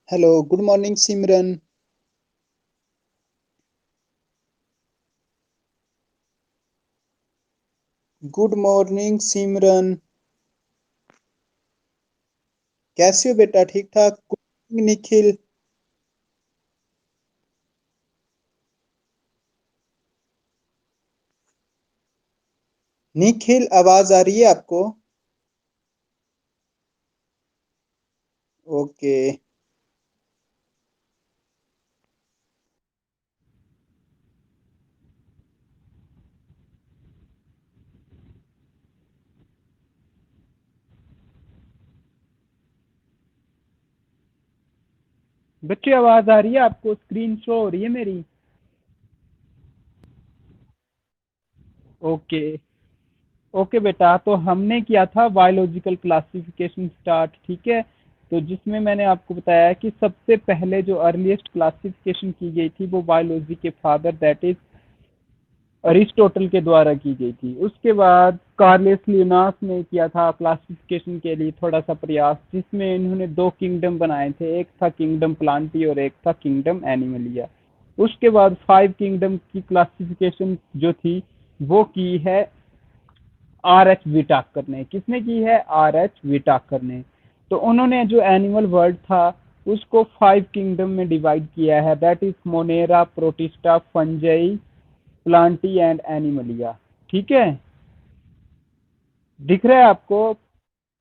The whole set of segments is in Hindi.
हेलो, गुड मॉर्निंग सिमरन। गुड मॉर्निंग सिमरन। कैसे हो बेटा? ठीक ठाक? Good morning Nikhil. निखिल, आवाज आ रही है आपको? ओके। बच्चे आवाज आ रही है आपको? स्क्रीन शो हो रही है मेरी? ओके। ओके बेटा, तो हमने किया था बायोलॉजिकल क्लासिफिकेशन स्टार्ट, ठीक है। तो जिसमें मैंने आपको बताया कि सबसे पहले जो अर्लीस्ट क्लासिफिकेशन की गई थी वो बायोलॉजी के फादर दैट इज अरिस्टोटल के द्वारा की गई थी। उसके बाद कार्लेस लियोनास ने किया था क्लासिफिकेशन के लिए थोड़ा सा प्रयास, जिसमें इन्होंने दो किंगडम बनाए थे, एक था किंगडम प्लांटी और एक था किंगडम एनिमलिया। उसके बाद फाइव किंगडम की क्लासिफिकेशन जो थी वो की है आर एच विटाकर ने। किसने की है? आर एच विटाकर ने। तो उन्होंने जो एनिमल वर्ल्ड था उसको फाइव किंगडम में डिवाइड किया है, that is Monera, protista, fungi, Plantae and Animalia. ठीक है, दिख रहा है आपको?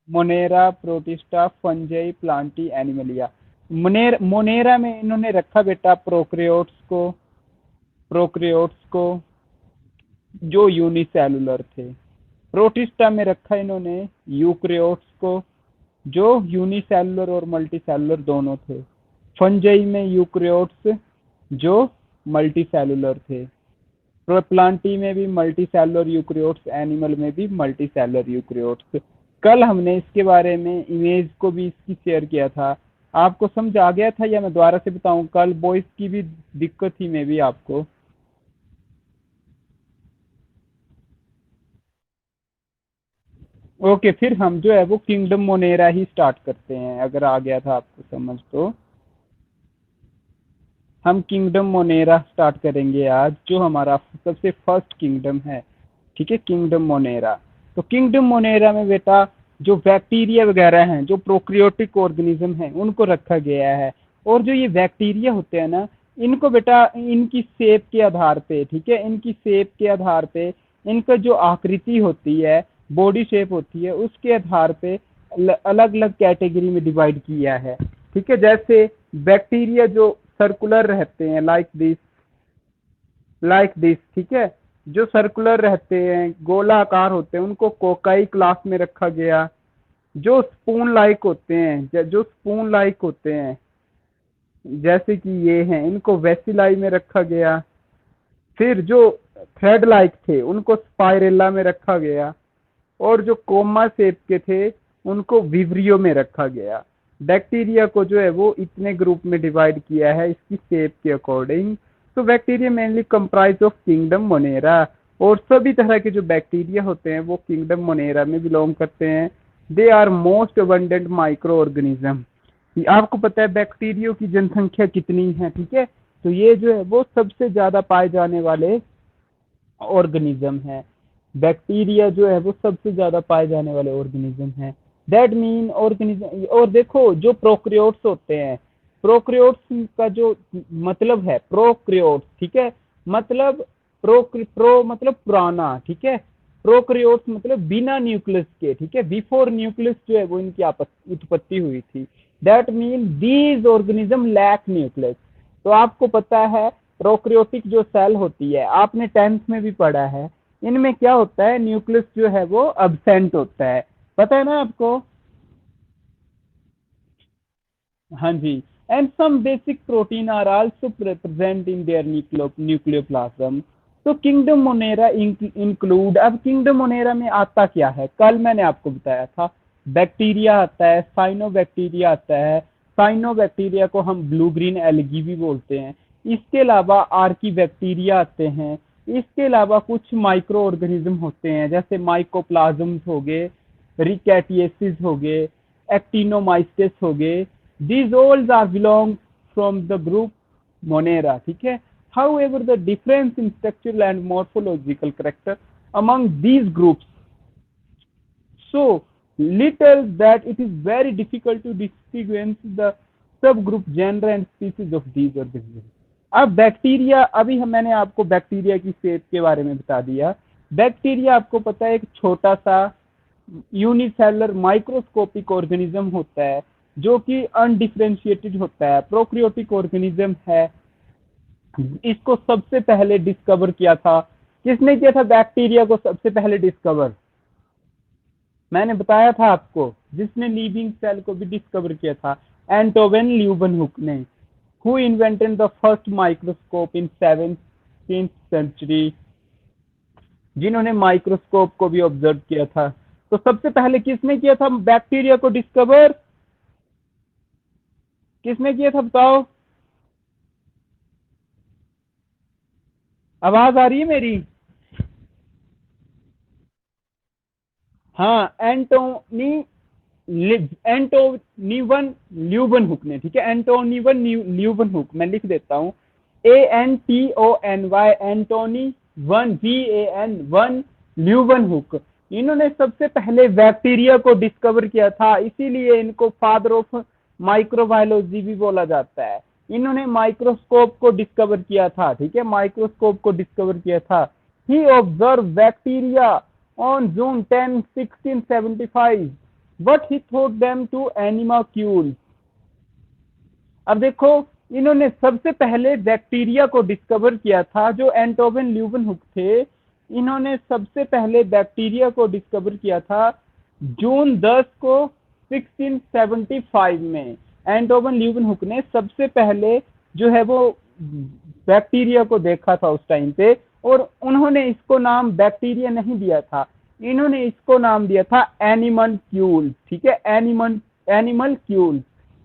Monera, protista, fungi, Plantae, Animalia. Monera में इन्होंने रखा बेटा प्रोक्रियोट्स को जो यूनिसेलुलर थे। प्रोटिस्टा में रखा इन्होंने यूक्रियोट्स को जो यूनिसेलुलर और मल्टीसेलुलर दोनों थे। फंजाई में यूक्रियोट्स जो मल्टीसेलुलर थे। प्लांटी में भी मल्टीसेलुलर यूक्रियोट्स, एनिमल में भी मल्टीसेलुलर यूक्रियोट्स। कल हमने इसके बारे में इमेज को भी इसकी शेयर किया था। आपको समझ आ गया था या मैं दोबारा से बताऊं? कल बॉयज की भी दिक्कत थी मे भी आपको। ओके, फिर हम जो है वो किंगडम मोनेरा ही स्टार्ट करते हैं, अगर आ गया था आपको समझ तो। हम किंगडम मोनेरा स्टार्ट करेंगे आज, जो हमारा सबसे फर्स्ट किंगडम है। ठीक है, किंगडम मोनेरा। तो किंगडम मोनेरा में बेटा जो बैक्टीरिया वगैरह हैं, जो प्रोक्रियोटिक ऑर्गेनिज्म हैं, उनको रखा गया है। और जो ये बैक्टीरिया होते हैं ना, इनको बेटा इनकी शेप के आधार पे, ठीक है, इनकी शेप के आधार पे, इनका जो आकृति होती है, बॉडी शेप होती है, उसके आधार पे अलग अलग कैटेगरी में डिवाइड किया है। ठीक है, जैसे बैक्टीरिया जो सर्कुलर रहते हैं, लाइक दिस, ठीक है, जो सर्कुलर रहते हैं, गोलाकार होते हैं, उनको कोकाई क्लास में रखा गया। जो स्पून लाइक होते हैं, जो स्पून लाइक होते हैं, जैसे कि ये हैं, इनको वेसिलाई में रखा गया। फिर जो थ्रेड लाइक थे उनको स्पाइरेला में रखा गया। और जो कोमा शेप के थे उनको विवरियो में रखा गया। बैक्टीरिया को जो है वो इतने ग्रुप में डिवाइड किया है इसकी शेप के अकॉर्डिंग। तो bacteria mainly comprise of kingdom Monera. और सभी तरह के जो बैक्टीरिया होते हैं वो किंगडम मोनेरा में बिलोंग करते हैं। They are most abundant micro organism. आपको पता है बैक्टीरियो की जनसंख्या कितनी है? ठीक है, तो ये जो है वो सबसे ज्यादा पाए जाने वाले ऑर्गेनिज्म है। बैक्टीरिया जो है वो सबसे ज्यादा पाए जाने वाले ऑर्गेनिज्म है। That mean organism. और देखो जो प्रोक्रियोट्स होते हैं, प्रोक्रियोट्स का जो मतलब है प्रोक्रियोट्स, ठीक है, मतलब प्रो मतलब पुराना, ठीक है। प्रोक्रियोट्स मतलब बिना न्यूक्लियस के, ठीक है, बिफोर न्यूक्लियस जो है वो इनकी उत्पत्ति हुई थी। That mean these organism lack nucleus. तो आपको पता है प्रोक्रियोटिक जो सेल होती है, आपने टेंथ में भी पढ़ा है, इनमें क्या होता है, न्यूक्लियस जो है वो अब्सेंट होता है। पता है ना आपको? हाँ जी। And some basic protein are also present in their nucleoplasm. तो किंगडम मोनेरा इंक्लूड, अब किंगडम मोनेरा में आता क्या है? कल मैंने आपको बताया था बैक्टीरिया आता है, साइनो बैक्टीरिया आता है। साइनो बैक्टीरिया को हम ब्लू ग्रीन एल्गी भी बोलते हैं। इसके अलावा आर्की बैक्टीरिया आते हैं। इसके अलावा कुछ माइक्रो ऑर्गेनिज्म होते हैं, जैसे माइकोप्लाज्म्स हो गए, रिकेटिएसिस हो गए, एक्टिनोमाइसिस हो गए। These all are belong from the group Monera, ठीक है. However, the difference in structural and morphological character among these groups so little that it is very difficult to distinguish the subgroup, genre and species of these organisms. अब बैक्टीरिया, अभी मैंने आपको बैक्टीरिया की शेप के बारे में बता दिया. बैक्टीरिया आपको पता है एक छोटा सा यूनिसेलुलर माइक्रोस्कोपिक ऑर्गेनिज्म होता है जो कि अनडिफरेंशिएटेड होता है, प्रोकैरियोटिक ऑर्गेनिज्म है. इसको सबसे पहले डिस्कवर किया था, किसने किया था बैक्टीरिया को सबसे पहले डिस्कवर? मैंने बताया था आपको, जिसने लिविंग सेल को भी डिस्कवर किया था, एंटोवन ल्यूवेनहुक ने, who invented the first microscope in 17th century, जिन्होंने माइक्रोस्कोप को भी ऑब्जर्व किया था. तो सबसे पहले किसने किया था बैक्टीरिया को डिस्कवर? किसने किया था बताओ? आवाज आ रही है मेरी? हाँ, एंटोनिवन ल्यूवेनहुक ने, ठीक है, एंटोनिवन ल्यूवेनहुक, मैं लिख देता हूँ, ANTONY, एंटोनी VAN ल्यूवेनहुक. इन्होंने सबसे पहले बैक्टीरिया को डिस्कवर किया था, इसीलिए इनको फादर ऑफ माइक्रोबायोलॉजी भी बोला जाता है. इन्होंने माइक्रोस्कोप को डिस्कवर किया था, ठीक है, माइक्रोस्कोप को डिस्कवर किया था. ही observe bacteria on June 10, 1675, but he thought them to animalcules. अब देखो, इन्होंने सबसे पहले बैक्टीरिया को डिस्कवर किया था, जो एंटोवन ल्यूवेनहुक थे. इन्होंने सबसे पहले बैक्टीरिया को डिस्कवर किया था जून 10 को 1675 में. एंटोवन ल्यूवेनहुक ने सबसे पहले जो है वो बैक्टीरिया को देखा था उस टाइम पे, और उन्होंने इसको नाम बैक्टीरिया नहीं दिया था, इन्होंने इसको नाम दिया था एनिमलक्यूल्स, ठीक है, एनिमलक्यूल्स.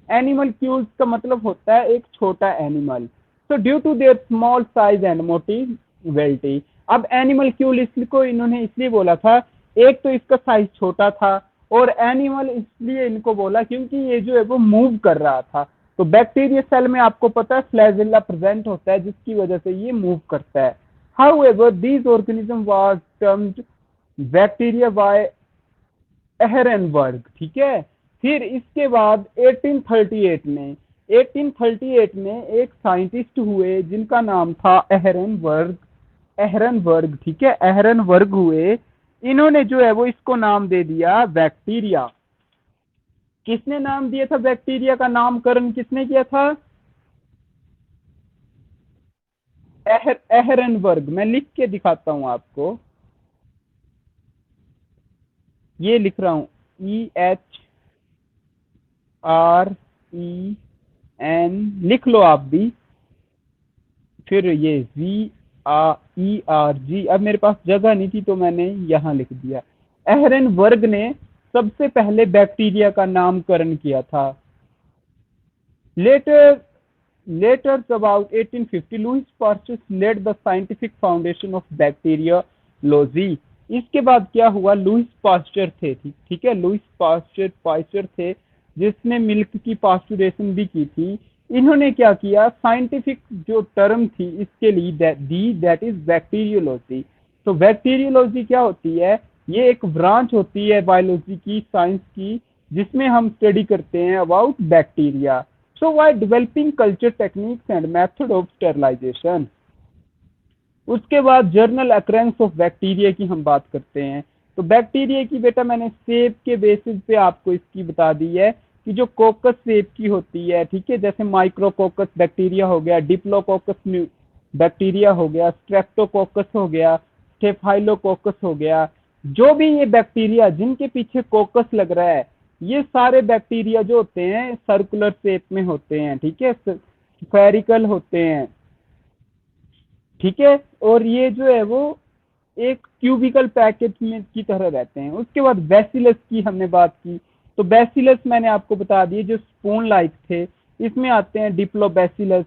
एनिमलक्यूल्स का मतलब होता है एक छोटा animal. So due to their small size and motility. अब एनिमलक्यूल इसको इन्होंने इसलिए बोला था, एक तो इसका साइज छोटा था, और एनिमल इसलिए इनको बोला क्योंकि ये जो है वो मूव कर रहा था. तो बैक्टीरिया सेल में आपको पता है फ्लैजेला प्रेजेंट होता है, जिसकी वजह से ये मूव करता है. However, these organism was termed bacteria by Ehrenberg, ठीक है. फिर इसके बाद 1838 में एक साइंटिस्ट हुए जिनका नाम था एहरनबर्ग, ठीक है, एहरनबर्ग हुए. इन्होंने जो है वो इसको नाम दे दिया बैक्टीरिया. किसने नाम दिया था बैक्टीरिया का नामकरण किसने किया था? एहरनबर्ग. मैं लिख के दिखाता हूं आपको, ये लिख रहा हूं, EHREN, लिख लो आप भी, फिर ये VERG. अब मेरे पास जगह नहीं थी तो मैंने यहां लिख दिया. एहरनबर्ग ने सबसे पहले बैक्टीरिया का नामकरण किया था. Later about 1850, Louis Pasteur laid the scientific foundation of bacteriology. इसके बाद क्या हुआ, लुईस पास्चर थे, ठीक है, लुईस पास्चर थे जिसने मिल्क की पास्चुरेशन भी की थी. इन्होंने क्या किया, साइंटिफिक जो टर्म थी इसके लिए दैट इज बैक्टीरियोलॉजी. तो बैक्टीरियोलॉजी क्या होती है, ये एक ब्रांच होती है बायोलॉजी की, साइंस की, जिसमें हम स्टडी करते हैं about bacteria. So while developing culture techniques and method of sterilization. उसके बाद जर्नल अक्रेंस ऑफ बैक्टीरिया की हम बात करते हैं. तो बैक्टीरिया की बेटा मैंने शेप के बेसिस पे आपको इसकी बता दी है कि जो कोकस शेप की होती है, ठीक है, जैसे माइक्रोकोकस बैक्टीरिया हो गया, डिप्लोकोकस बैक्टीरिया हो गया, स्ट्रेप्टोकोकस हो गया, स्टेफाइलोकोकस हो गया. जो भी ये बैक्टीरिया जिनके पीछे कोकस लग रहा है, ये सारे बैक्टीरिया जो होते हैं सर्कुलर शेप में होते हैं, ठीक है, स्फेरिकल होते हैं, ठीक है, और ये जो है वो एक क्यूबिकल पैकेज में की तरह रहते हैं. उसके बाद बैसिलस की हमने बात की. तो बैसिलस मैंने आपको बता दिए जो स्पून लाइक थे. इसमें आते हैं डिप्लोबैसिलस,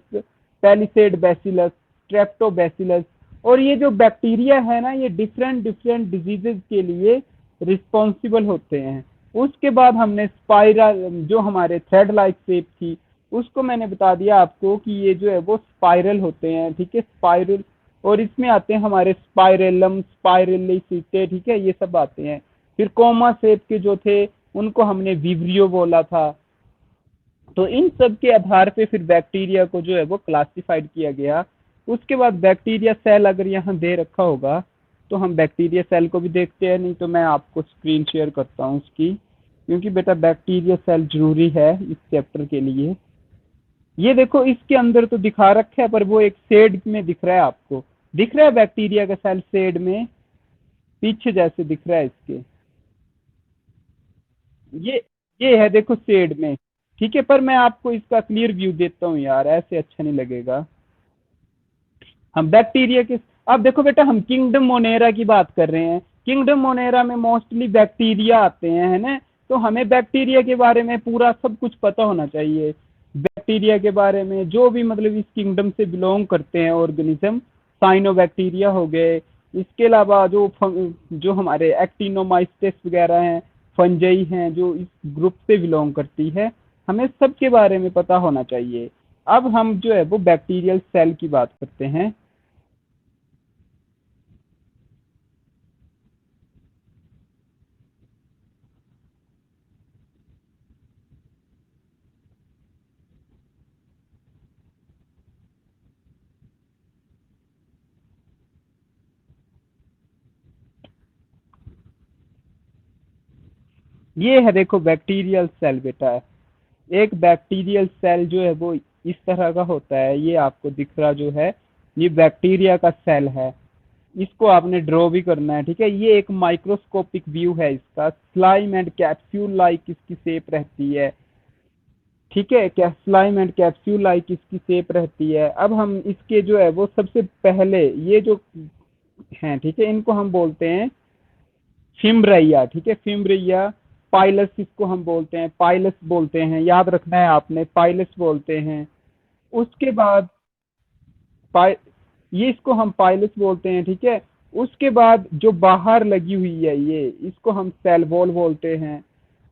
पैलिसेड बैसिलस, स्ट्रेप्टोबैसिलस. और ये जो बैक्टीरिया है ना, ये डिफरेंट डिजीजेस के लिए रिस्पॉन्सिबल होते हैं. उसके बाद हमने स्पाइरल, जो हमारे थ्रेड लाइक शेप थी, उसको मैंने बता दिया आपको कि ये जो है वो स्पाइरल होते हैं, ठीक है, स्पाइरल। और इसमें आते हैं हमारे स्पाइरेलम, स्पाइरलिसिटे, ठीक है, ये सब आते हैं। फिर कोमा शेप के जो थे उनको हमने विब्रियो बोला था। तो इन सब के आधार पे फिर बैक्टीरिया को जो है वो क्लासिफाइड किया गया। उसके बाद बैक्टीरिया सेल अगर यहाँ दे रखा होगा तो हम बैक्टीरिया सेल को भी देखते हैं, नहीं तो मैं आपको स्क्रीन शेयर करता हूँ उसकी, क्योंकि बेटा बैक्टीरिया सेल जरूरी है इस चैप्टर के लिए। ये देखो इसके अंदर तो दिखा रखा है, पर वो एक शेड में दिख रहा है आपको, दिख रहा है बैक्टीरिया का सेल शेड में, पीछे जैसे दिख रहा है इसके। ये ये है देखो शेड में, ठीक है, पर मैं आपको इसका क्लियर व्यू देता हूँ यार, ऐसे अच्छा नहीं लगेगा। हम बैक्टीरिया के, अब देखो बेटा हम किंगडम मोनेरा की बात कर रहे हैं, किंगडम मोनेरा में मोस्टली बैक्टीरिया आते हैं, है ना। तो हमें बैक्टीरिया के बारे में पूरा सब कुछ पता होना चाहिए। बैक्टीरिया के बारे में जो भी मतलब इस किंगडम से बिलोंग करते हैं ऑर्गेनिज्म, साइनोबैक्टीरिया हो गए, इसके अलावा जो हमारे एक्टिनोमाइस्टेस वगैरह हैं, फंजई हैं, जो इस ग्रुप से बिलोंग करती है, हमें सबके बारे में पता होना चाहिए। अब हम जो है वो बैक्टीरियल सेल की बात करते हैं। ये है देखो बैक्टीरियल सेल बेटा, एक बैक्टीरियल सेल जो है वो इस तरह का होता है, ये आपको दिख रहा जो है, ये बैक्टीरिया का सेल है। इसको आपने ड्रॉ भी करना है, ठीक है। ये एक माइक्रोस्कोपिक व्यू है इसका, स्लाइम एंड कैप्सूल लाइक इसकी शेप रहती है, ठीक है, क्या स्लाइम एंड कैप्सूल लाइक इसकी शेप रहती है। अब हम इसके जो है वो सबसे पहले ये जो हैं, ठीक है, इनको हम बोलते हैं फिम्ब्रिया, ठीक है, फिम्ब्रिया। पाइलस इसको हम बोलते हैं, पाइलस बोलते हैं, याद रखना है आपने, पाइलस बोलते हैं। उसके बाद पाइ ये इसको हम पाइलस बोलते हैं, ठीक है। उसके बाद जो बाहर लगी हुई है ये, इसको हम सेल वॉल बोलते हैं।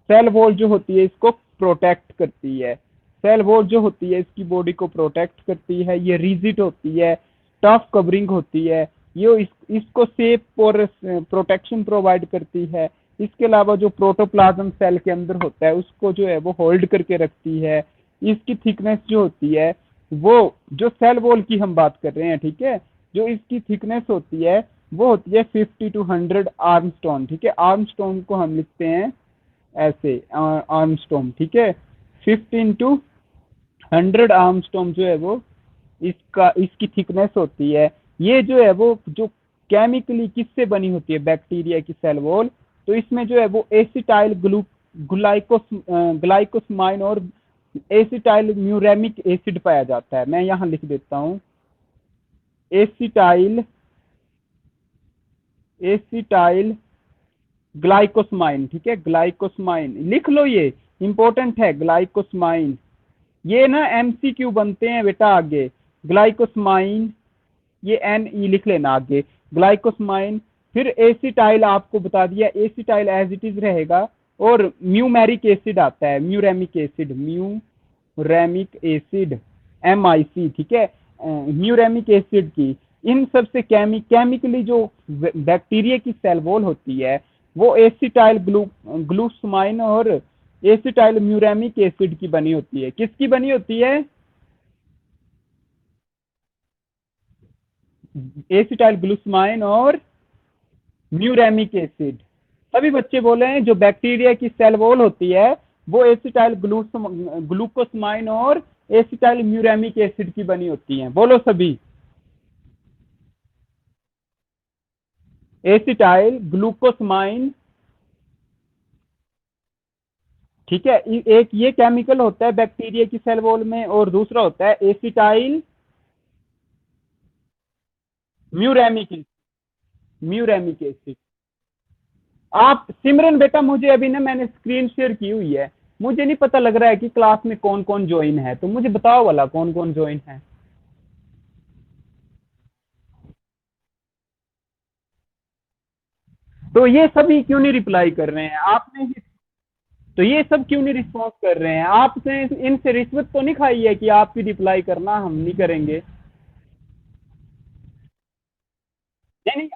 सेल वॉल जो होती है इसको प्रोटेक्ट करती है, सेल वॉल जो होती है इसकी बॉडी को प्रोटेक्ट करती है, ये रिजिड होती है, टफ कवरिंग होती है, ये इसको सेफ और प्रोटेक्शन प्रोवाइड करती है। इसके अलावा जो प्रोटोप्लाज्म सेल के अंदर होता है उसको जो है वो होल्ड करके रखती है। इसकी थिकनेस जो होती है, वो जो सेल वॉल की हम बात कर रहे हैं, ठीक है, जो इसकी थिकनेस होती है वो होती है 50 to 100 आर्मस्टोन, ठीक है। आर्मस्टोन को हम लिखते हैं ऐसे, आर्मस्टोन, ठीक है, 15 to 100 आर्मस्टोन जो है वो इसका इसकी थिकनेस होती है। ये जो है वो जो केमिकली किससे बनी होती है बैक्टीरिया की सेल वॉल, तो इसमें जो है वो एसिटाइल ग्लाइकोसमाइन और एसिटाइल म्यूरेमिक एसिड पाया जाता है। मैं यहाँ लिख देता हूँ, एसिटाइल एसिटाइल ग्लाइकोसमाइन, ठीक है, ग्लाइकोसमाइन लिख लो, ये इंपॉर्टेंट है ग्लाइकोसमाइन। ये ना एमसीक्यू बनते हैं बेटा आगे, ग्लाइकोसमाइन, ये एन ई लिख लेना आगे, ग्लाइकोसमाइन। फिर एसिटाइल आपको बता दिया, एसिटाइल एज इट इज रहेगा। और म्यूमेरिक एसिड आता है, muramic acid, muramic acid, MIC, ठीक है, म्यूरेमिक एसिड की। इन सब से केमिकली जो बैक्टीरिया की सेल वॉल होती है वो एसिटाइल ग्लूसमाइन और एसिटाइल म्यूरेमिक एसिड की बनी होती है। किसकी बनी होती है? एसिटाइल ग्लूसमाइन और म्यूरेमिक एसिड। सभी बच्चे बोले हैं जो बैक्टीरिया की सेल वॉल होती है वो एसिटाइल ग्लूकोसमाइन और एसिटाइल म्यूरेमिक एसिड की बनी होती है, बोलो सभी। एसिटाइल ग्लूकोसमाइन, ठीक है, एक ये केमिकल होता है बैक्टीरिया की सेल वॉल में, और दूसरा होता है एसिटाइल म्यूरेमिक म्यूरेमिक एसिड। आप सिमरन बेटा, मुझे अभी ना मैंने स्क्रीन शेयर की हुई है, मुझे नहीं पता लग रहा है कि क्लास में कौन कौन ज्वाइन है, तो मुझे बताओ वाला कौन कौन ज्वाइन है। तो ये सभी क्यों नहीं रिप्लाई कर रहे हैं आपने? तो ये सब क्यों नहीं रिस्पॉन्स कर रहे हैं? आपने इनसे रिश्वत तो नहीं खाई है कि आप भी रिप्लाई करना, हम नहीं करेंगे? नहीं नहीं,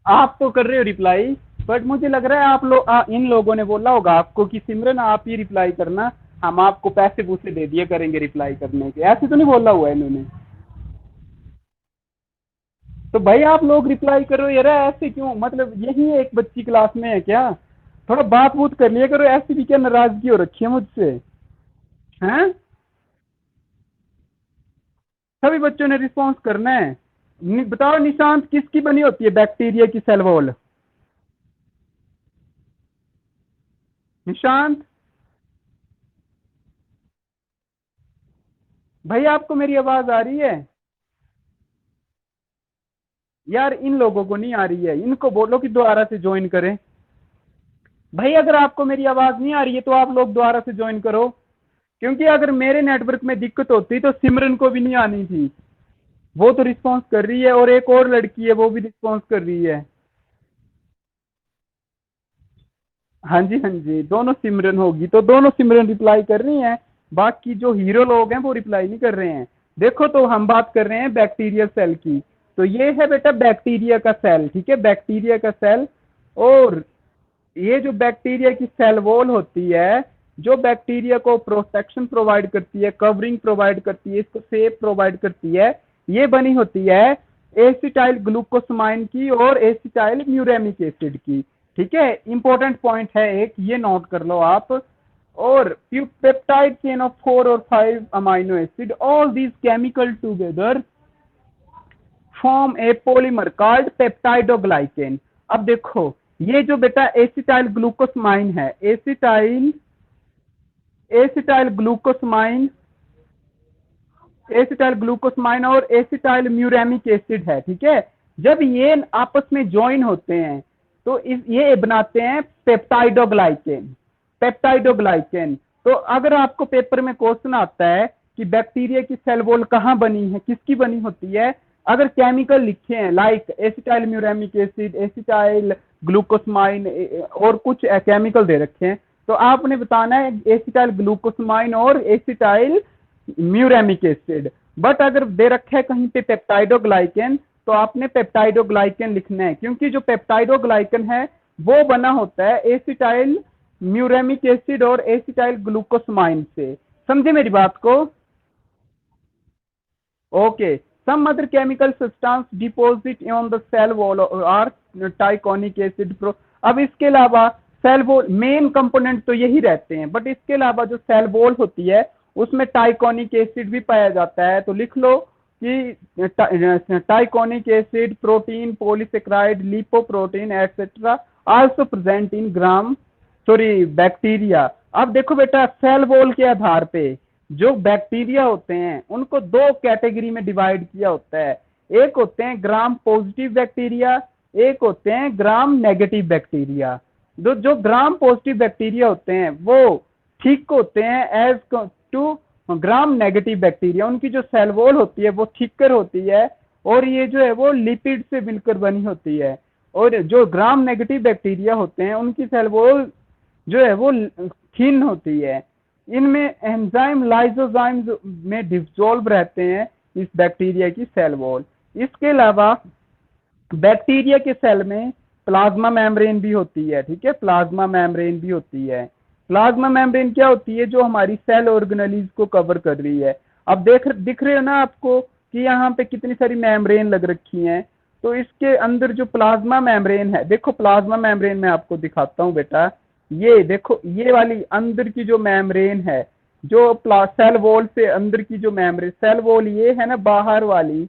आप तो कर रहे हो रिप्लाई, बट मुझे लग रहा है आप लोग इन लोगों ने बोला होगा आपको कि सिमरन आप ही रिप्लाई करना, हम आपको पैसे पूसे दे दिया करेंगे रिप्लाई करने के, ऐसे तो नहीं बोला हुआ है इन्होंने? तो भाई आप लोग रिप्लाई करो यार, ऐसे क्यों? मतलब यही एक बच्ची क्लास में है क्या? थोड़ा बात बूत कर लिया करो, ऐसी भी क्या नाराजगी हो रखी है मुझसे? हैं? सभी बच्चों ने रिस्पॉन्स करना है। बताओ निशांत, किसकी बनी होती है बैक्टीरिया की सेल वॉल? निशांत भाई, आपको मेरी आवाज आ रही है? यार इन लोगों को नहीं आ रही है, इनको बोलो कि दोबारा से ज्वाइन करें। भाई अगर आपको मेरी आवाज नहीं आ रही है तो आप लोग दोबारा से ज्वाइन करो, क्योंकि अगर मेरे नेटवर्क में दिक्कत होती तो सिमरन को भी नहीं आनी थी। वो तो रिस्पॉन्स कर रही है और एक और लड़की है वो भी रिस्पॉन्स कर रही है। हाँ जी हाँ जी, दोनों सिमरन होगी तो दोनों सिमरन रिप्लाई कर रही हैं, बाकी जो हीरो लोग हैं वो रिप्लाई नहीं कर रहे हैं। देखो, तो हम बात कर रहे हैं बैक्टीरिया सेल की। तो ये है बेटा बैक्टीरिया का सेल, ठीक है, बैक्टीरिया का सेल। और ये जो बैक्टीरिया की सेल वॉल होती है, जो बैक्टीरिया को प्रोटेक्शन प्रोवाइड करती है, कवरिंग प्रोवाइड करती है, इसको सेफ प्रोवाइड करती है, ये बनी होती है एसिटाइल ग्लूकोसमाइन की और एसिटाइल म्यूरेमिक एसिड की। ठीक है, इंपॉर्टेंट पॉइंट है एक, ये नोट कर लो आप। और पेप्टाइड चेन ऑफ 4 और 5 amino acid, all these chemical together form A polymer called peptidoglycan. अब देखो, ये जो बेटा एसिटाइल ग्लूकोसमाइन है, एसिटाइल एसिटाइल ग्लूकोसमाइन, एसिटाइल ग्लूकोसमाइन और एसिटाइल म्यूरेमिक एसिड है, ठीक है। जब ये आपस में ज्वाइन होते हैं तो ये बनाते हैं पेप्टाइडोग्लाइकेन, पेप्टाइडोग्लाइकेन। तो अगर आपको पेपर में क्वेश्चन आता है कि बैक्टीरिया की सेल वॉल कहाँ बनी है, किसकी बनी होती है, अगर केमिकल लिखे हैं like acetyl muramic acid, acetyl glucosamine और कुछ केमिकल दे रखे हैं, तो आपने बताना है एसिटाइल ग्लूकोसमाइन और एसिटाइल म्यूरेमिक एसिड। बट अगर दे रखा है कहीं पे पेप्टाइडोग्लाइकेन, तो आपने पेप्टाइडोग्लाइकेन लिखना है, क्योंकि जो पेप्टाइडोग्लाइकेन है वो बना होता है एसिटाइल म्यूरेमिक एसिड और एसिटाइल ग्लूकोसमाइन से। समझे मेरी बात को? Okay, some other chemical substance deposit on the cell wall are teichoic acid pro. अब इसके अलावा सेल वॉल मेन कंपोनेंट तो यही रहते हैं, बट इसके अलावा जो सेल वॉल होती है उसमें टाइकोनिक एसिड भी पाया जाता है। तो लिख लो कि teichoic acid, protein, polysaccharide, lipoprotein etcetera also present in gram sorry bacteria. अब देखो बेटा, सेल वॉल के आधार पे जो बैक्टीरिया होते हैं उनको दो कैटेगरी में डिवाइड किया होता है। एक होते हैं ग्राम पॉजिटिव बैक्टीरिया, एक होते हैं ग्राम नेगेटिव बैक्टीरिया। जो ग्राम पॉजिटिव बैक्टीरिया होते हैं वो ठीक होते हैं as two gram negative bacteria, उनकी जो सेल वॉल होती है वो थिकर होती है और ये जो है वो लिपिड से मिलकर बनी होती है। और जो ग्राम नेगेटिव बैक्टीरिया होते हैं उनकी सेल वॉल जो है वो थिन होती है। इनमें एंजाइम लाइसोजाइम में डिसॉल्व रहते हैं इस बैक्टीरिया की सेल वॉल। इसके अलावा बैक्टीरिया के सेल में प्लाज्मा मेम्ब्रेन भी होती है, ठीक है, प्लाज्मा मेम्ब्रेन भी होती है। प्लाज्मा मेम्ब्रेन क्या होती है? जो हमारी सेल ऑर्गेनेलीज को कवर कर रही है। अब दिख रहे हो ना आपको कि यहाँ पे कितनी सारी मेम्ब्रेन लग रखी हैं। तो इसके अंदर जो प्लाज्मा मेम्ब्रेन है, देखो प्लाज्मा मेम्ब्रेन मैं आपको दिखाता हूँ बेटा, ये देखो, ये वाली अंदर की जो मेम्ब्रेन है, जो सेल वॉल से अंदर की जो मेम्ब्रेन, सेल वॉल ये है ना बाहर वाली,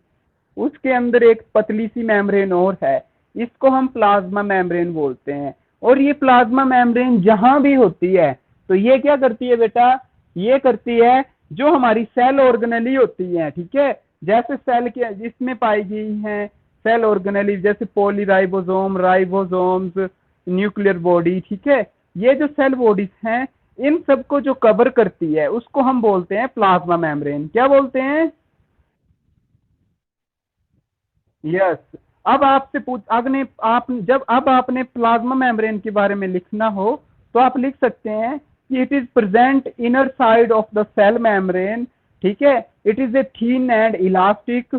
उसके अंदर एक पतली सी मेम्ब्रेन और है, इसको हम प्लाज्मा मेम्ब्रेन बोलते हैं। और ये प्लाज्मा मेम्ब्रेन जहां भी होती है तो ये क्या करती है बेटा? ये करती है जो हमारी सेल ऑर्गेनेली होती है, ठीक है, जैसे सेल के जिसमें पाई गई हैं सेल ऑर्गेनेली, जैसे पॉलीराइबोसोम, राइबोसोम्स, न्यूक्लियर बॉडी, ठीक है, ये जो सेल बॉडीज हैं इन सबको जो कवर करती है उसको हम बोलते हैं प्लाज्मा मेम्ब्रेन। क्या बोलते हैं? यस। अब आपसे पूछ, अगने आप जब अब आपने प्लाज्मा मेम्ब्रेन के बारे में लिखना हो तो आप लिख सकते हैं कि it is present inner side of the cell membrane, ठीक है, it is a thin and elastic,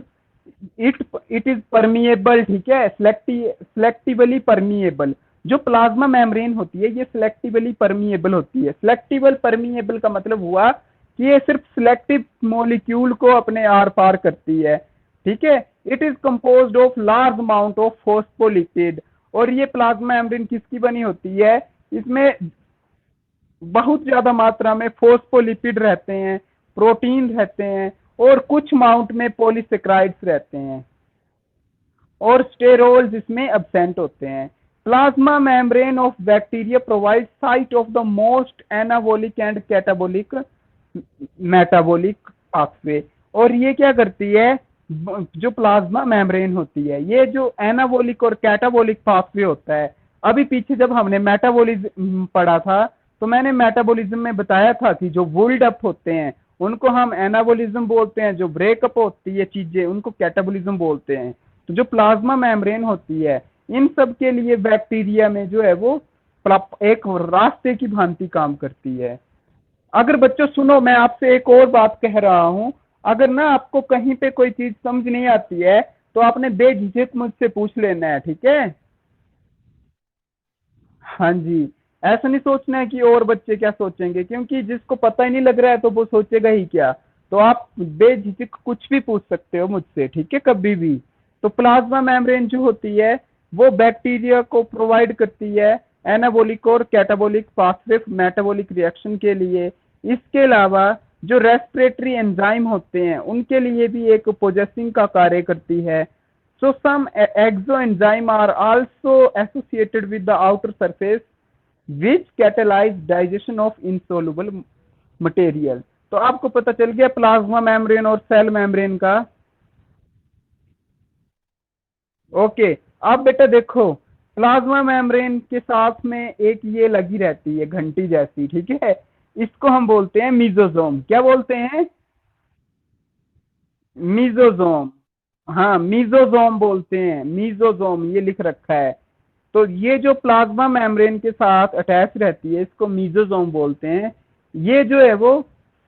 it is permeable, ठीक है, सिलेक्टिवली परमिएबल। जो प्लाज्मा मेम्ब्रेन होती है ये सिलेक्टिवली परमिएबल होती है। सिलेक्टिवल परमिएबल का मतलब हुआ कि ये सिर्फ सिलेक्टिव मॉलिक्यूल को अपने आर पार करती है, ठीक है। It is composed of large amount of phospholipid, और ये प्लाज्मा मेम्ब्रेन किसकी बनी होती है, इसमें बहुत ज्यादा मात्रा में फॉस्फोलिपिड रहते हैं, प्रोटीन रहते हैं, और कुछ अमाउंट में पॉलीसेक्राइड्स रहते हैं, और स्टेरोल्स इसमें एब्सेंट होते हैं। Plasma membrane of bacteria provide site of the most anabolic and catabolic metabolic pathway. और ये क्या करती है, जो प्लाज्मा मेम्ब्रेन होती है, ये जो एनाबॉलिक और कैटाबॉलिक पाथवे होता है, अभी पीछे जब हमने मेटाबॉलिज्म पढ़ा था तो मैंने मेटाबॉलिज्म में बताया था कि जो वोल्ड अप होते हैं उनको हम एनाबॉलिज्म बोलते हैं, जो ब्रेकअप होती है चीजें उनको कैटाबॉलिज्म बोलते हैं। तो जो प्लाज्मा मेम्ब्रेन होती है इन सब के लिए बैक्टीरिया में जो है वो एक रास्ते की भांति काम करती है। अगर बच्चों सुनो, मैं आपसे एक और बात कह रहा हूं, अगर ना आपको कहीं पे कोई चीज समझ नहीं आती है तो आपने बेझिझक मुझसे पूछ लेना है, ठीक है। हाँ जी, ऐसा नहीं सोचना है कि और बच्चे क्या सोचेंगे, क्योंकि जिसको पता ही नहीं लग रहा है तो वो सोचेगा ही क्या। तो आप बेझिझक कुछ भी पूछ सकते हो मुझसे, ठीक है, कभी भी। तो प्लाज्मा मेम्ब्रेन जो होती है वो बैक्टीरिया को प्रोवाइड करती है एनाबॉलिक और कैटाबॉलिक पाथवे मेटाबॉलिक रिएक्शन के लिए। इसके अलावा जो रेस्पिरेटरी एंजाइम होते हैं उनके लिए भी एक पोजेसिंग का कार्य करती है। So some exoenzyme are also associated with the outer surface which catalyze digestion of insoluble material। तो आपको पता चल गया प्लाज्मा मेम्ब्रेन और सेल मेम्ब्रेन का। ओके, अब बेटा देखो, प्लाज्मा मेम्ब्रेन के साथ में एक ये लगी रहती है घंटी जैसी, ठीक है, इसको हम बोलते हैं मीजोजोम। क्या बोलते हैं, मीजोजोम। हाँ, मीजोजोम बोलते हैं, मीजोजोम ये लिख रखा है। तो ये जो प्लाज्मा मेम्ब्रेन के साथ अटैच रहती है इसको मीजोजोम बोलते हैं। ये जो है वो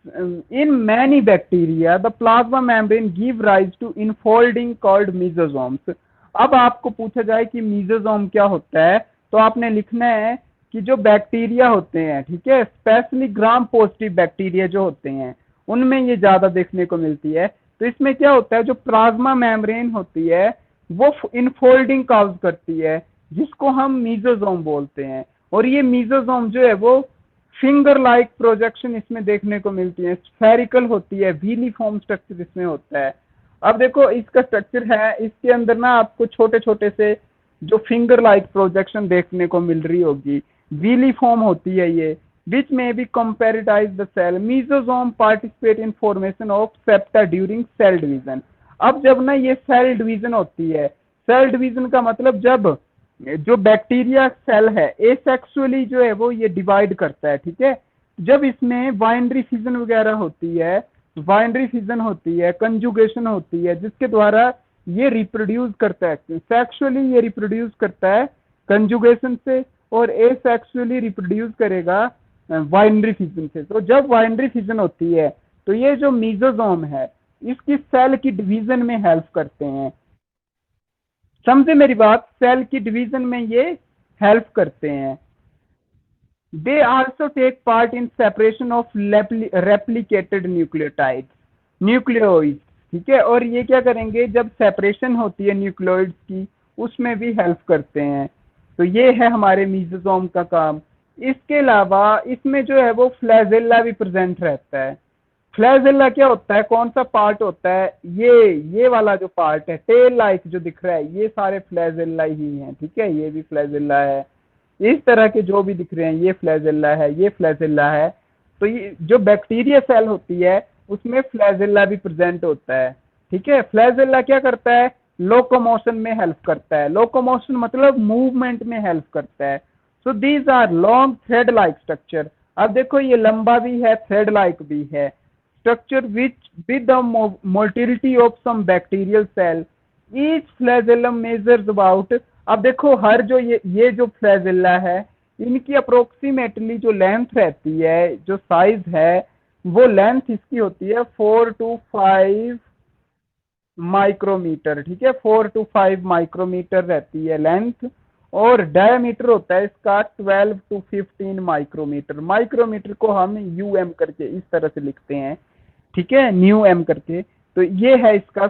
in many bacteria the plasma membrane give rise to infolding called mesosomes. अब आपको पूछा जाए कि मीजोजोम क्या होता है तो आपने लिखना है कि जो बैक्टीरिया होते हैं, ठीक है, स्पेशली ग्राम पॉजिटिव बैक्टीरिया जो होते हैं उनमें ये ज्यादा देखने को मिलती है। तो इसमें क्या होता है, जो प्लाज्मा मेम्ब्रेन होती है वो इनफोल्डिंग काज करती है जिसको हम मीजोजोम बोलते हैं। और ये मीजोजोम जो है वो फिंगर लाइक प्रोजेक्शन इसमें देखने को मिलती है, स्फेरिकल होती है, व्हीलीफॉर्म स्ट्रक्चर इसमें होता है। अब देखो इसका स्ट्रक्चर है, इसके अंदर ना आपको छोटे छोटे से जो फिंगर लाइक प्रोजेक्शन देखने को मिल रही होगी, व्हीलीफॉर्म होती है ये, which may be comparatized the cell। Mesosome participate in formation of septa during cell division। अब जब ना ये सेल डिवीजन होती है, सेल डिवीजन का मतलब जब जो बैक्टीरिया सेल है एसेक्सुअली जो है वो ये डिवाइड करता है, ठीक है, जब इसमें बाइनरी फिजन वगैरह होती है, बाइनरी फिजन होती है, कंजुगेशन होती है, जिसके द्वारा ये रिप्रोड्यूस करता है, सेक्सुअली ये रिप्रोड्यूस करता है कंजुगेशन से, और एसेक्सुअली रिप्रोड्यूस करेगा बाइनरी फिजन से। तो जब बाइनरी फिजन होती है तो ये जो मीजोजोम है इसकी सेल की डिवीजन में हेल्प करते हैं। समझे मेरी बात, सेल की डिवीजन में ये हेल्प करते हैं। They also take part in separation of replicated nucleotides, nucleoids, ठीक है, और ये क्या करेंगे जब सेपरेशन होती है न्यूक्लियोइड्स की उसमें भी हेल्प करते हैं। तो ये है हमारे मीजोजोम का काम। इसके अलावा इसमें जो है वो फ्लैजेला भी प्रेजेंट रहता है। फ्लैजेला क्या होता है, कौन सा पार्ट होता है, ये वाला जो पार्ट है टेल लाइक जो दिख रहा है ये सारे फ्लैजेला ही हैं, ठीक है, ये भी फ्लैजेला है, इस तरह के जो भी दिख रहे हैं ये फ्लैजेला है, ये फ्लैजेला है। तो ये जो बैक्टीरिया सेल होती है उसमें फ्लैजेला भी प्रेजेंट होता है, ठीक है। फ्लैजेला क्या करता है, लोकोमोशन में हेल्प करता है, लोकोमोशन मतलब मूवमेंट में हेल्प करता है। So these are long thread like structure. अब देखो ये लंबा भी है, थ्रेड लाइक भी है, structure which with the motility of some bacterial cell each flagellum measures about। अब देखो हर जो ये जो फ्लैजेला है इनकी अप्रोक्सीमेटली जो लेंथ रहती है, जो साइज है, वो लेंथ इसकी होती है 4 to 5 माइक्रोमीटर, ठीक है, 4 to 5 माइक्रोमीटर रहती है लेंथ, और डायमीटर होता है इसका 12 to 15 माइक्रोमीटर। माइक्रोमीटर को हम यूएम करके इस तरह से लिखते हैं, ठीक है, न्यू एम करके। तो ये है इसका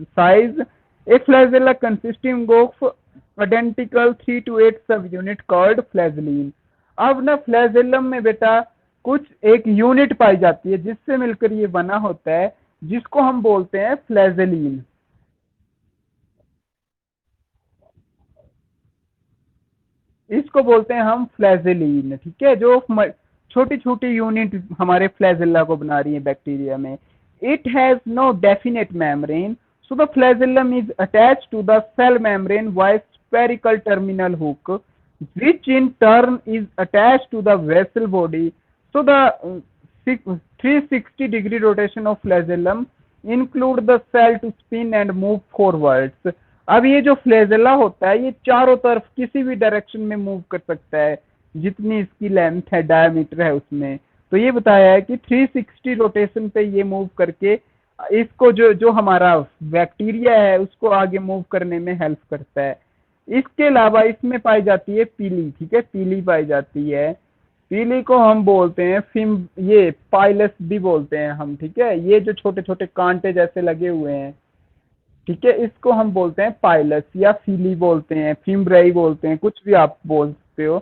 size. A flagella consisting of identical 3 to 8 सब यूनिट कॉल्ड फ्लैजलीन। अब ना फ्लैजेलम में बेटा कुछ एक यूनिट पाई जाती है जिससे मिलकर ये बना होता है, जिसको हम बोलते हैं फ्लैजेलीन। इसको बोलते हैं हम फ्लैजेलीन, ठीक है, जो छोटी छोटी यूनिट हमारे फ्लैजेला को बना रही है बैक्टीरिया में। It has no definite membrane, so the flagellum is attached to the cell membrane via spherical terminal hook, which in turn is attached to the vessel body. So the 360-degree rotation of flagellum include the cell to spin and move forwards. अब ये जो फ्लैजेला होता है ये चारों तरफ किसी भी डायरेक्शन में मूव कर सकता है, जितनी इसकी लेंथ है, डायमीटर है उसमें। तो ये बताया है कि 360 रोटेशन पे ये मूव करके इसको जो हमारा बैक्टीरिया है उसको आगे मूव करने में हेल्प करता है। इसके अलावा इसमें पाई जाती है पीली, ठीक है, पीली पाई जाती है। पीली को हम बोलते हैं ये पाइलस भी बोलते हैं हम, ठीक है, ये जो छोटे छोटे कांटे जैसे लगे हुए हैं, ठीक है, इसको हम बोलते हैं पाइलस या फीली बोलते हैं, फिम्ब्राई बोलते हैं, कुछ भी आप बोलते हो,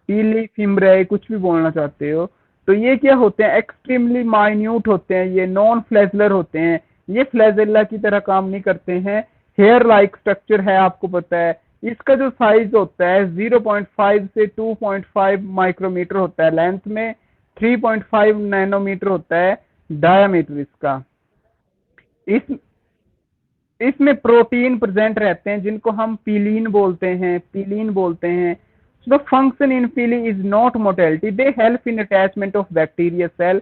पीली, फिम्ब्राई, कुछ भी बोलना चाहते हो। तो ये क्या होते हैं, एक्सट्रीमली माइन्यूट होते हैं, ये नॉन फ्लैजलर होते हैं, ये फ्लैजेला की तरह काम नहीं करते हैं। हेयर लाइक स्ट्रक्चर है, आपको पता है। इसका जो साइज होता है 0.5 से 2.5 माइक्रोमीटर होता है लेंथ में, 3.5 नैनोमीटर होता है डायामीटर इसका। इस इसमें प्रोटीन प्रेजेंट रहते हैं जिनको हम पीलीन बोलते हैं, पीलीन बोलते हैं। The function in pili is not motility, they help in attachment of bacteria cell.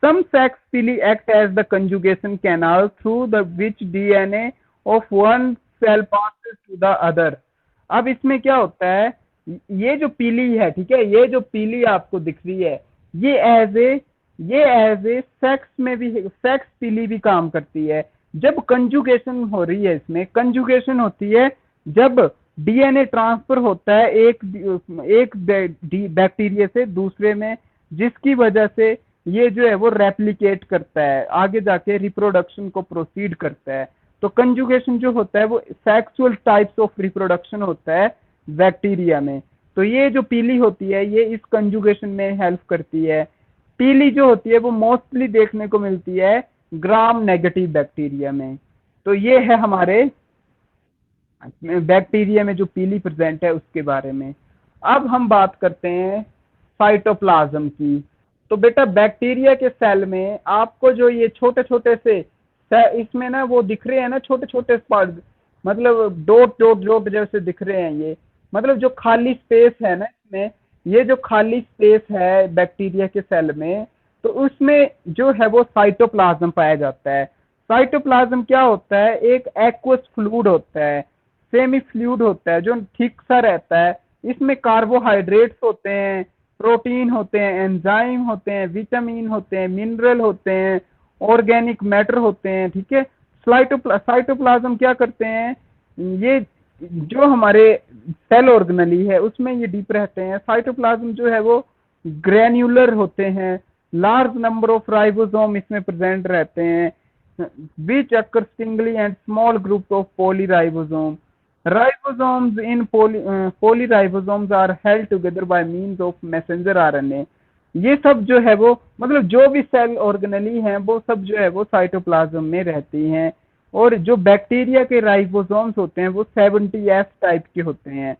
Some sex pili act as the conjugation canal through the which DNA of one cell passes to the other. अब इसमें क्या होता है, ये जो पीली है, ठीक है, ये जो पीली आपको दिख रही है, ये एज ए सेक्स में भी, सेक्स पीली भी काम करती है। जब कंजुगेशन हो रही है, इसमें कंजुगेशन होती है जब डीएनए ट्रांसफर होता है एक बैक्टीरिया से दूसरे में, जिसकी वजह से ये जो है वो रेप्लिकेट करता है, आगे जाके रिप्रोडक्शन को प्रोसीड करता है। तो कंजुगेशन जो होता है वो सेक्सुअल टाइप्स ऑफ रिप्रोडक्शन होता है बैक्टीरिया में। तो ये जो पीली होती है ये इस कंजुगेशन में हेल्प करती है। पीली जो होती है वो मोस्टली देखने को मिलती है ग्राम नेगेटिव बैक्टीरिया में। तो ये है हमारे बैक्टीरिया में जो पीली प्रेजेंट है उसके बारे में। अब हम बात करते हैं साइटोप्लाज्म की। तो बेटा बैक्टीरिया के सेल में आपको जो ये छोटे छोटे से इसमें ना वो दिख रहे हैं ना, छोटे छोटे स्पॉट, मतलब डॉट डॉट डॉट जैसे दिख रहे हैं, ये मतलब जो खाली स्पेस है ना इसमें, ये जो खाली स्पेस है बैक्टीरिया के सेल में, तो उसमें जो है वो साइटोप्लाज्म पाया जाता है। साइटोप्लाज्म क्या होता है, एक एक्वस फ्लूइड होता है, सेमी फ्लूइड होता है जो ठीक सा रहता है। इसमें कार्बोहाइड्रेट्स होते हैं, प्रोटीन होते हैं, एंजाइम होते हैं, विटामिन होते हैं, मिनरल होते हैं, ऑर्गेनिक मैटर होते हैं, ठीक है। साइटोप्लाज्म क्या करते हैं, ये जो हमारे सेल ऑर्गेनली है उसमें ये डीप रहते हैं। साइटोप्लाज्म जो है वो ग्रैन्युलर होते हैं, लार्ज नंबर ऑफ राइबोसोम इसमें प्रेजेंट रहते हैं, which occur singly and small groups of polyribosome. Ribosomes in polyribosomes are held together by means of messenger RNA. ये सब जो है वो मतलब जो भी सेल ऑर्गेनली हैं वो सब जो है वो साइटोप्लाज्म में रहती हैं। और जो बैक्टीरिया के राइबोसोम्स होते हैं वो 70S टाइप के होते हैं,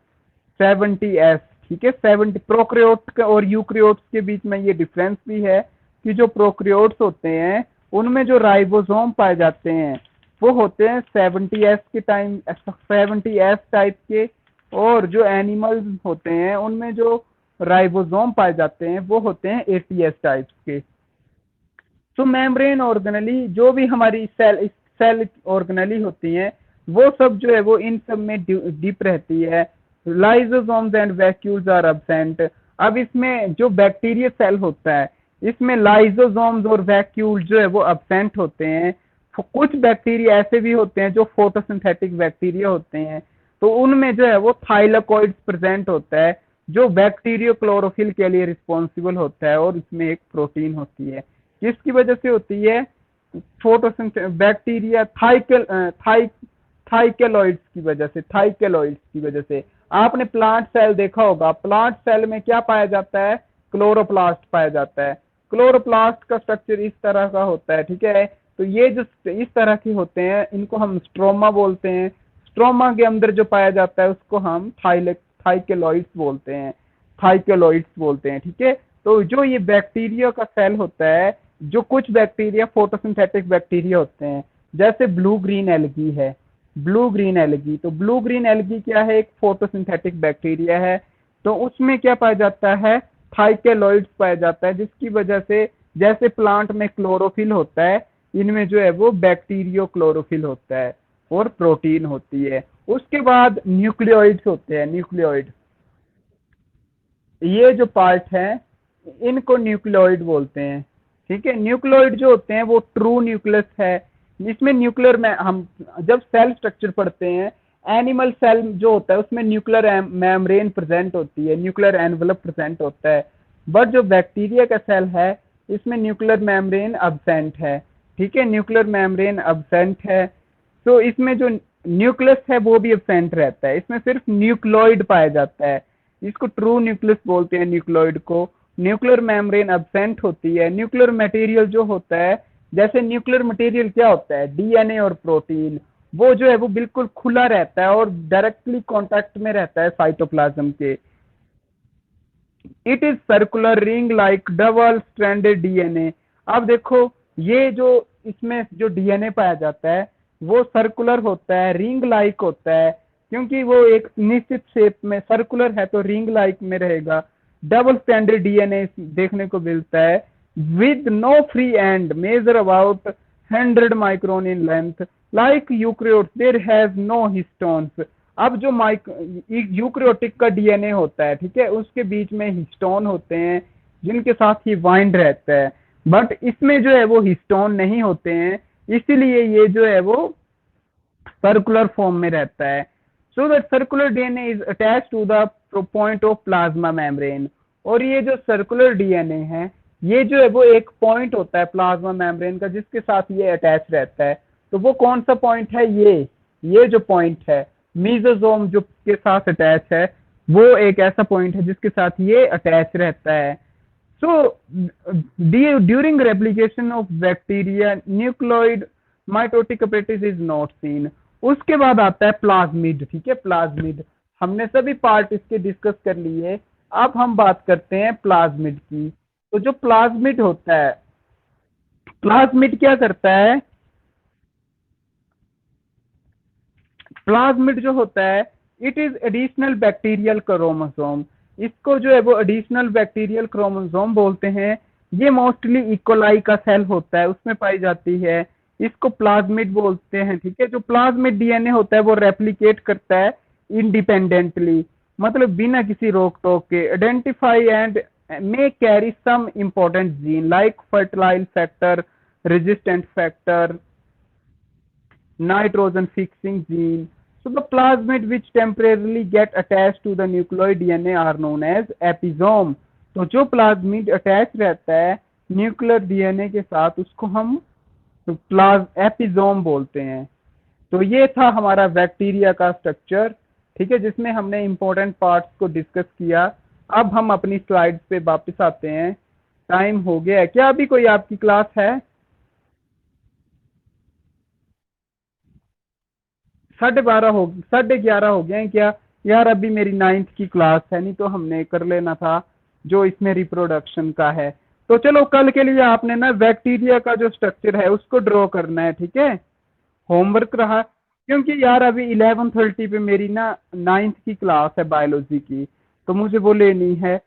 70S, ठीक है। 70 प्रोकैरियोट और यूकैरियोट्स के बीच में ये डिफरेंस भी है कि जो प्रोकैरियोट्स होते हैं उनमें जो राइबोसोम पाए जाते हैं वो होते हैं 70S के टाइम, 70S टाइप के, और जो एनिमल्स होते हैं उनमें जो राइबोसोम पाए जाते हैं वो होते हैं 80S टाइप के। तो मेम्ब्रेन ऑर्गेनली जो भी हमारी सेल ऑर्गेनली होती हैं वो सब जो है वो इन सब में डीप रहती है। Lysosomes and vacuoles are absent. अब इसमें जो बैक्टीरिया सेल होता है इसमें लाइसोसोम्स और वैक्यूल जो है वो एब्सेंट होते हैं। कुछ बैक्टीरिया ऐसे भी होते हैं जो फोटोसिंथेटिक बैक्टीरिया होते हैं, तो उनमें जो है वो थाइलाकोइड्स प्रेजेंट होता है जो बैक्टीरियो क्लोरोफिल के लिए रिस्पॉन्सिबल होता है, और इसमें एक प्रोटीन होती है। किसकी वजह से होती है? बैक्टीरिया थाइकेलॉइड्स की वजह से, थाइकेलॉइड्स की वजह से। आपने प्लांट सेल देखा होगा, प्लांट सेल में क्या पाया जाता है? क्लोरोप्लास्ट पाया जाता है। क्लोरोप्लास्ट का स्ट्रक्चर इस तरह का होता है, ठीक है। तो ये जो इस तरह के होते हैं इनको हम स्ट्रोमा बोलते हैं। स्ट्रोमा के अंदर जो पाया जाता है उसको हम थाइकेलॉइड्स बोलते हैं, थाइकेलॉइड्स बोलते हैं, ठीक है। तो जो ये बैक्टीरिया का सेल होता है, जो कुछ बैक्टीरिया फोटोसिंथेटिक बैक्टीरिया होते हैं, जैसे ब्लू ग्रीन एल्गी है, ब्लू ग्रीन एल्गी। तो ब्लू ग्रीन एल्गी क्या है? एक फोटोसिंथेटिक बैक्टीरिया है। तो उसमें क्या पाया जाता है? थाइकेलॉइड्स पाया जाता है, जिसकी वजह से जैसे प्लांट में क्लोरोफिल होता है, इनमें जो है वो बैक्टीरियो क्लोरोफिल होता है और प्रोटीन होती है। उसके बाद न्यूक्लियोइड्स होते हैं, न्यूक्लियोइड। ये जो पार्ट है इनको न्यूक्लियोइड बोलते हैं, ठीक है। न्यूक्लियोइड जो होते हैं वो ट्रू न्यूक्लियस है। इसमें न्यूक्लियर में हम जब सेल स्ट्रक्चर पढ़ते हैं, एनिमल सेल जो होता है उसमें न्यूक्लियर मेम्ब्रेन प्रेजेंट होती है, न्यूक्लियर एनवलप प्रेजेंट होता है। बट जो बैक्टीरिया का सेल है इसमें न्यूक्लियर मेम्ब्रेन अब्सेंट है, ठीक है, न्यूक्लियर मेम्ब्रेन अब्सेंट है। तो इसमें जो न्यूक्लियस है वो भी अब्सेंट रहता है, इसमें सिर्फ न्यूक्लियोइड पाया जाता है। इसको ट्रू न्यूक्लियस बोलते हैं न्यूक्लियोइड को। न्यूक्लियर मेम्ब्रेन अब्सेंट होती है। न्यूक्लियर मटेरियल जो होता है, जैसे न्यूक्लियर मटेरियल क्या होता है? डीएनए और प्रोटीन। वो जो है वो बिल्कुल खुला रहता है और डायरेक्टली कांटेक्ट में रहता है साइटोप्लाज्म के। It is circular ring like double stranded DNA. अब देखो ये जो इसमें जो डीएनए पाया जाता है वो सर्कुलर होता है, रिंग लाइक होता है, क्योंकि वो एक निश्चित शेप में सर्कुलर है तो रिंग लाइक में रहेगा। डबल स्टैंडर्ड डीएनए देखने को मिलता है with no free end, measure about 100 micron in length. Like eukaryotes there has no histones. अब जो यूक्रियोटिक का डीएनए होता है, ठीक है, उसके बीच में हिस्टोन होते हैं जिनके साथ ही वाइंड रहता है, बट इसमें जो है वो हिस्टोन नहीं होते हैं, इसीलिए ये जो है वो सर्कुलर फॉर्म में रहता है। So that circular DNA is attach to the point of plasma membrane. और ये जो सर्कुलर डीएनए है ये जो है वो एक पॉइंट होता है प्लाज्मा मेम्ब्रेन का जिसके साथ ये अटैच रहता है। तो वो कौन सा पॉइंट है? ये जो पॉइंट है मीजोसोम जो के साथ अटैच है, वो एक ऐसा पॉइंट है जिसके साथ ये अटैच रहता है। So, during replication of bacteria, nucleoid mitotic apparatus is not seen. उसके बाद आता है प्लाज्मिड, ठीक है, प्लाज्मिड। हमने सभी पार्ट इसके डिस्कस कर लिए, अब हम बात करते हैं प्लाज्मिड की। तो जो प्लाज्मिड होता है, प्लाज्मिड क्या करता है? प्लाज्मिड जो होता है it is additional bacterial chromosome. इसको जो है वो एडिशनल बैक्टीरियल क्रोमोसोम बोलते हैं। ये मोस्टली इकोलाई का सेल होता है उसमें पाई जाती है, इसको प्लाज्मिड बोलते हैं, ठीक है। जो प्लाज्मिड डीएनए होता है वो रेप्लिकेट करता है इंडिपेंडेंटली, मतलब बिना किसी रोक टोक के। Identify and may carry some important gene like fertilize factor, resistant factor, nitrogen fixing gene. So the plasmid which temporarily get attached to the nucleoid DNA are known as episome. तो जो प्लाज्मिड अटैच रहता है न्यूक्लियर डीएनए के साथ उसको हम एपिसोम बोलते हैं। तो ये था हमारा बैक्टीरिया का स्ट्रक्चर, ठीक है, जिसमें हमने इंपॉर्टेंट पार्ट्स को डिस्कस किया। अब हम अपनी स्लाइड्स पे वापस आते हैं। टाइम हो गया है क्या? अभी कोई आपकी क्लास है? 11:30 हो गए हैं क्या? यार अभी मेरी 9th की क्लास है, नहीं तो हमने कर लेना था जो इसमें रिप्रोडक्शन का है। तो चलो कल के लिए आपने ना बैक्टीरिया का जो स्ट्रक्चर है उसको ड्रॉ करना है, ठीक है, होमवर्क रहा। क्योंकि यार अभी 11:30 पे मेरी ना 9th की क्लास है बायोलॉजी की, तो मुझे वो लेनी है।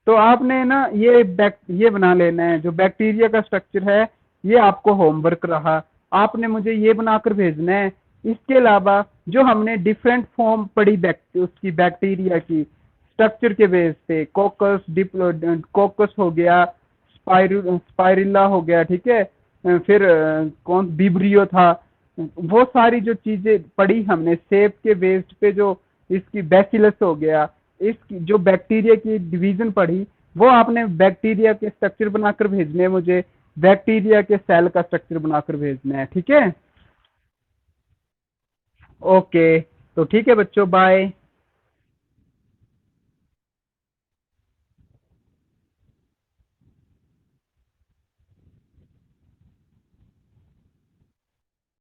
तो आपने ना ये बना लेना है, जो बैक्टीरिया का स्ट्रक्चर है ये आपको होमवर्क रहा। आपने मुझे ये बनाकर भेजना है इसके अलावा जो हमने डिफरेंट फॉर्म पढ़ी उसकी बैक्टीरिया की स्ट्रक्चर के बेस पे, कोकस हो गया, स्पाइरुला हो गया, ठीक है, फिर कौन विब्रियो था, वो सारी जो चीजें पढ़ी हमने सेब के बेस पे, जो इसकी बैसिलस हो गया, इसकी जो बैक्टीरिया की डिवीजन पढ़ी, वो आपने बैक्टीरिया के स्ट्रक्चर बनाकर भेजने हैं मुझे, बैक्टीरिया के सेल का स्ट्रक्चर बनाकर भेजना है, ठीक है। ओके, तो ठीक है बच्चों, बाय।